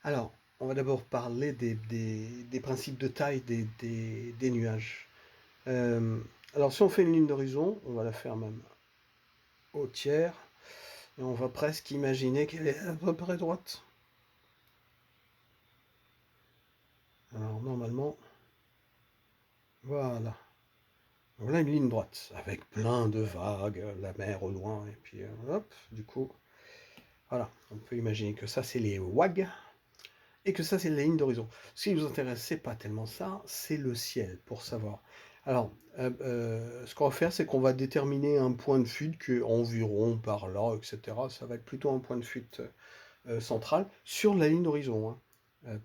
Alors, on va d'abord parler des principes de taille des nuages. Alors, si on fait une ligne d'horizon, on va la faire même au tiers, et on va presque imaginer qu'elle est à peu près droite. Alors, normalement, voilà. Voilà une ligne droite, avec plein de vagues, la mer au loin, et puis hop, du coup, voilà. On peut imaginer que ça, c'est les WAG, et que ça, c'est la ligne d'horizon. Ce qui nous intéresse, c'est pas tellement ça, c'est le ciel, pour savoir. Alors, ce qu'on va faire, c'est qu'on va déterminer un point de fuite que environ par là, etc. Ça va être plutôt un point de fuite central sur la ligne d'horizon, hein.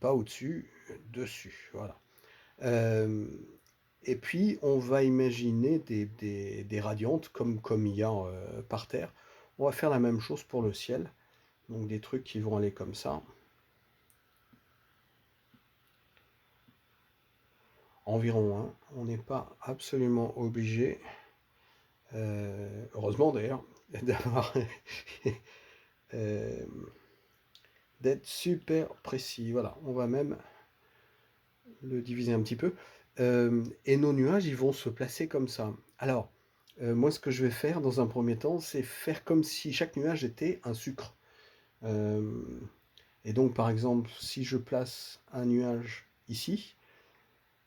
Pas au-dessus, dessus, voilà. Euh, et puis, on va imaginer des radiantes comme il y a par terre. On va faire la même chose pour le ciel. Donc, des trucs qui vont aller comme ça. Environ, hein. On n'est pas absolument obligé, heureusement d'ailleurs, d'avoir euh, d'être super précis. Voilà, on va même le diviser un petit peu. Et nos nuages, ils vont se placer comme ça. Alors, moi, ce que je vais faire dans un premier temps, c'est faire comme si chaque nuage était un sucre. Euh, et donc, par exemple, si je place un nuage ici,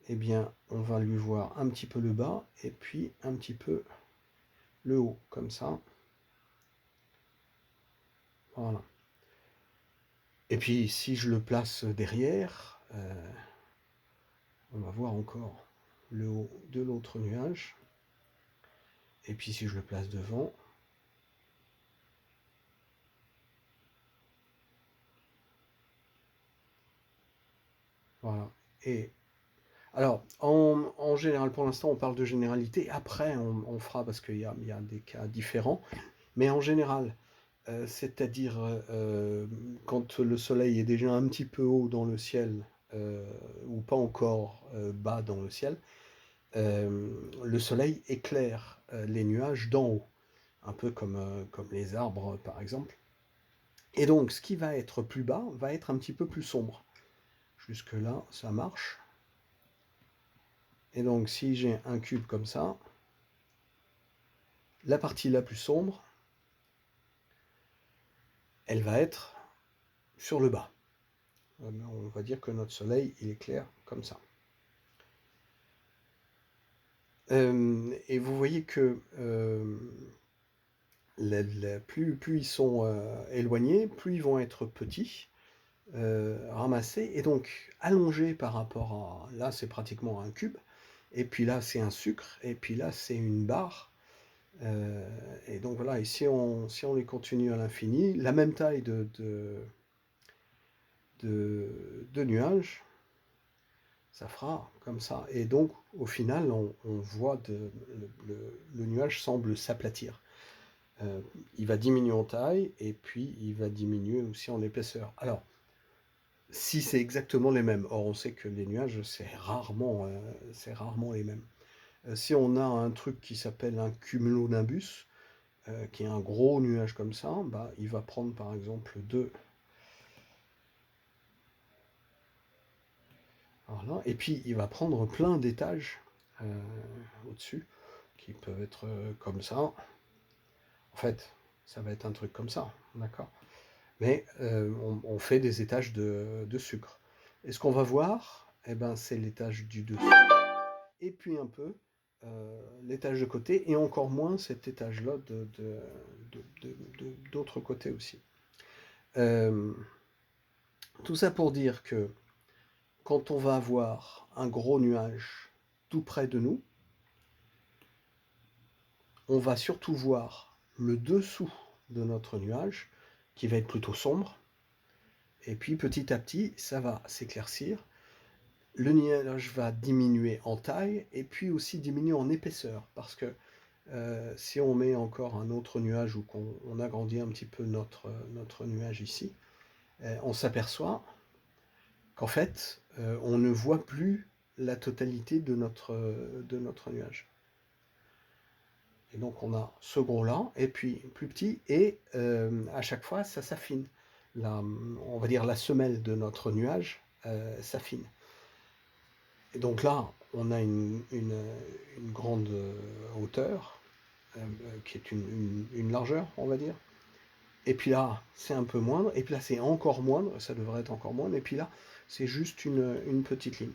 eh bien, on va lui voir un petit peu le bas et puis un petit peu le haut, comme ça. Voilà. Et puis, si je le place derrière, on va voir encore le haut de l'autre nuage. Et puis, si je le place devant, voilà. Et alors, en général, pour l'instant, on parle de généralité. Après, on fera parce qu'il y a des cas différents. Mais en général, c'est-à-dire quand le soleil est déjà un petit peu haut dans le ciel, ou pas encore bas dans le ciel, le soleil éclaire les nuages d'en haut, un peu comme les arbres par exemple. Et donc ce qui va être plus bas va être un petit peu plus sombre. Jusque là, ça marche. Et donc si j'ai un cube comme ça, la partie la plus sombre, elle va être sur le bas. On va dire que notre soleil, il éclaire comme ça. Et vous voyez que plus ils sont éloignés, plus ils vont être petits, ramassés, et donc allongés par rapport à... Là, c'est pratiquement un cube, et puis là, c'est un sucre, et puis là, c'est une barre. Et donc voilà, et si on les continue à l'infini, la même taille de nuages, ça fera comme ça. Et donc, au final, on voit le nuage semble s'aplatir. Euh, il va diminuer en taille et puis il va diminuer aussi en épaisseur. Alors, si c'est exactement les mêmes, or on sait que les nuages, c'est rarement les mêmes. Si on a un truc qui s'appelle un cumulonimbus, qui est un gros nuage comme ça, bah, il va prendre par exemple deux. Voilà, et puis il va prendre plein d'étages au-dessus, qui peuvent être comme ça. En fait, ça va être un truc comme ça, d'accord? Mais on fait des étages de sucre. Et ce qu'on va voir, eh ben, c'est l'étage du dessus, et puis un peu l'étage de côté, et encore moins cet étage-là d'autre côté aussi. Euh, tout ça pour dire que quand on va avoir un gros nuage tout près de nous, on va surtout voir le dessous de notre nuage, qui va être plutôt sombre, et puis petit à petit, ça va s'éclaircir. Le nuage va diminuer en taille et puis aussi diminuer en épaisseur, parce que si on met encore un autre nuage ou qu'on agrandit un petit peu notre nuage ici, on s'aperçoit qu'en fait, on ne voit plus la totalité de notre nuage. Et donc on a ce gros là, et puis plus petit, et à chaque fois ça s'affine. on va dire la semelle de notre nuage s'affine. Et donc là, on a une grande hauteur, qui est une largeur, on va dire. Et puis là, c'est un peu moindre, et puis là, c'est encore moindre, ça devrait être encore moindre, et puis là, c'est juste une petite ligne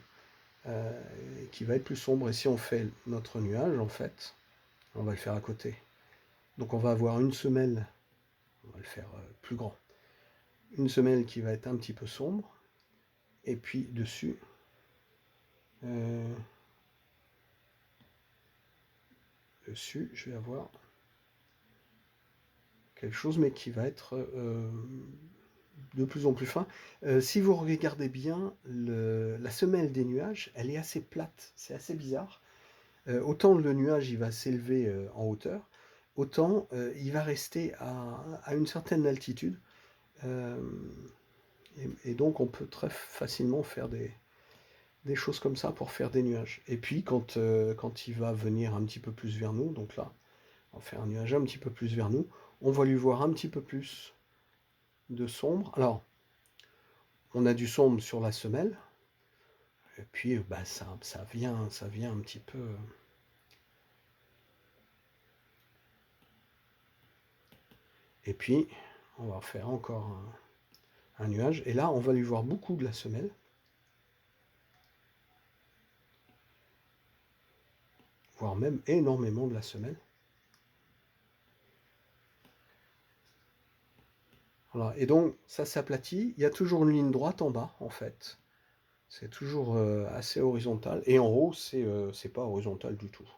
qui va être plus sombre. Et si on fait notre nuage, en fait, on va le faire à côté. Donc on va avoir une semelle, on va le faire plus grand, une semelle qui va être un petit peu sombre, et puis dessus, je vais avoir quelque chose, mais qui va être de plus en plus fin. Si vous regardez bien, la semelle des nuages, elle est assez plate, c'est assez bizarre. Autant le nuage il va s'élever en hauteur, autant il va rester à une certaine altitude. Et donc on peut très facilement faire des choses comme ça pour faire des nuages. Et puis quand il va venir un petit peu plus vers nous, donc là, on va faire un nuage un petit peu plus vers nous, on va lui voir un petit peu plus de sombre. Alors, on a du sombre sur la semelle, et puis bah, ça vient un petit peu... Et puis, on va faire encore un nuage, et là, on va lui voir beaucoup de la semelle. Voire même énormément de la semelle. Voilà. Et donc, ça s'aplatit. Il y a toujours une ligne droite en bas, en fait. C'est toujours assez horizontal. Et en haut, c'est pas horizontal du tout.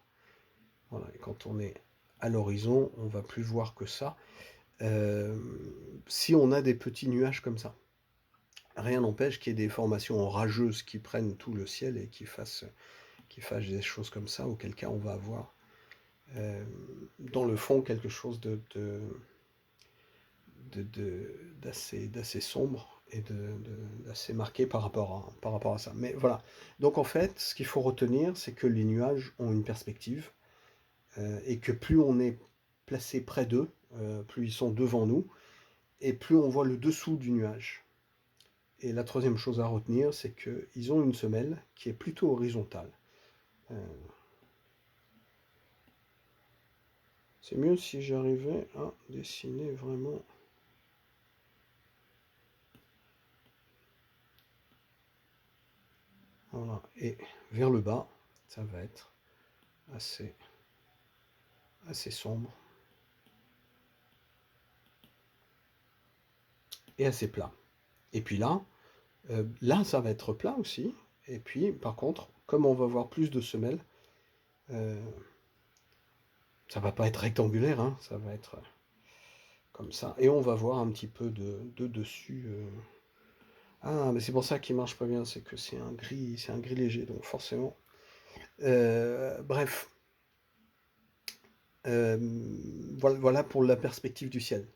Voilà. Et quand on est à l'horizon, on va plus voir que ça. Si on a des petits nuages comme ça, rien n'empêche qu'il y ait des formations orageuses qui prennent tout le ciel et qui fassent des choses comme ça, auquel cas on va avoir dans le fond quelque chose d'assez sombre et d'assez marqué par rapport à ça. Mais voilà. Donc en fait, ce qu'il faut retenir, c'est que les nuages ont une perspective et que plus on est placé près d'eux, plus ils sont devant nous, et plus on voit le dessous du nuage. Et la troisième chose à retenir, c'est qu'ils ont une semelle qui est plutôt horizontale. C'est mieux si j'arrivais à dessiner vraiment... Voilà. Et vers le bas, ça va être assez sombre et assez plat. Et puis là, ça va être plat aussi. Et puis, par contre, comme on va voir plus de semelles, ça va pas être rectangulaire, hein, ça va être comme ça. Et on va voir un petit peu de dessus. Ah, mais c'est pour ça qu'il marche pas bien, c'est que c'est un gris léger, donc forcément. Bref. Voilà pour la perspective du ciel.